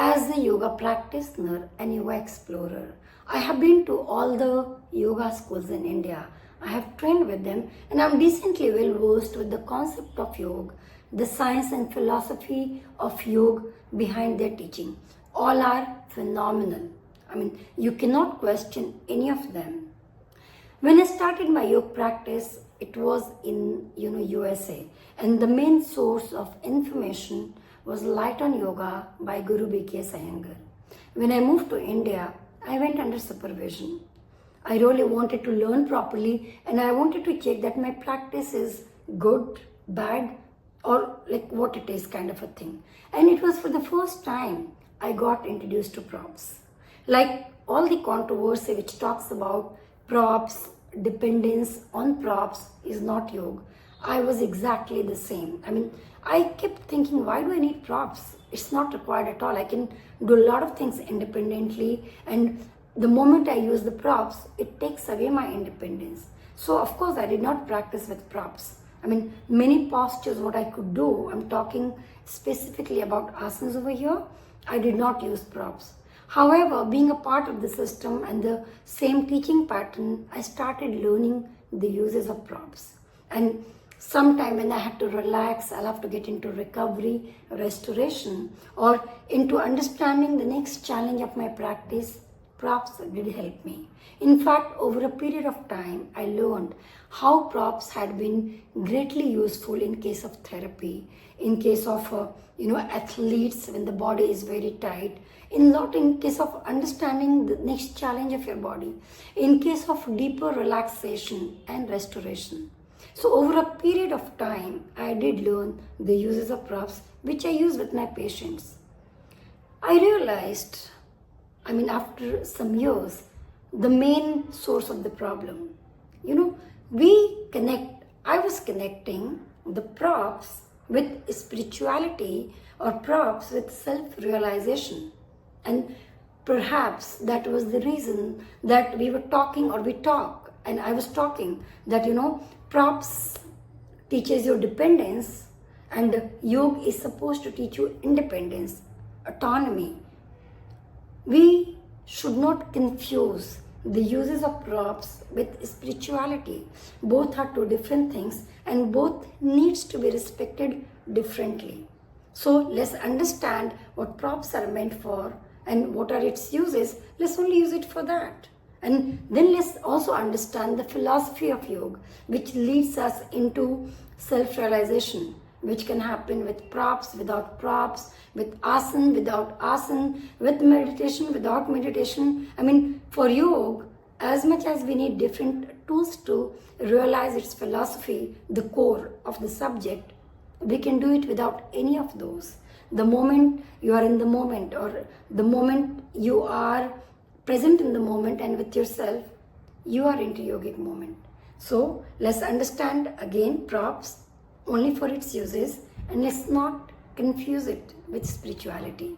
As a yoga practitioner and yoga explorer, I have been to all the yoga schools in India. I have trained with them and I'm decently well versed with the concept of yoga, the science and philosophy of yoga behind their teaching. All are phenomenal. You cannot question any of them. When I started my yoga practice, it was in USA, and the main source of information was Light on Yoga by Guru B.K.S. Iyengar. When I moved to India, I went under supervision. I really wanted to learn properly and I wanted to check that my practice is good, bad, or like what it is kind of a thing. And it was for the first time I got introduced to props. Like all the controversy which talks about props, dependence on props is not yoga. I was exactly the same. I kept thinking, why do I need props? It's not required at all. I can do a lot of things independently, and the moment I use the props, it takes away my independence. So of course I did not practice with props. Many postures what I could do, I'm talking specifically about asanas over here, I did not use props. However, being a part of the system and the same teaching pattern, I started learning the uses of props. And sometime when I had to relax, I'll have to get into recovery, restoration, or into understanding the next challenge of my practice, props did help me. In fact, over a period of time, I learned how props had been greatly useful in case of therapy, in case of athletes when the body is very tight, in case of understanding the next challenge of your body, in case of deeper relaxation and restoration. So over a period of time, I did learn the uses of props, which I use with my patients. I realized, after some years, the main source of the problem. I was connecting the props with spirituality or props with self-realization. And perhaps that was the reason that we talk, and I was talking that, props teaches you dependence and yoga is supposed to teach you independence, autonomy. We should not confuse the uses of props with spirituality. Both are two different things and both needs to be respected differently. So let's understand what props are meant for and what are its uses. Let's only use it for that. And then let's also understand the philosophy of yoga, which leads us into self-realization, which can happen with props, without props, with asana, without asana, with meditation, without meditation. For yoga, as much as we need different tools to realize its philosophy, the core of the subject, we can do it without any of those. The moment you are in the moment, or the moment you are present in the moment and with yourself, you are into yogic moment. So let's understand again props only for its uses, and let's not confuse it with spirituality.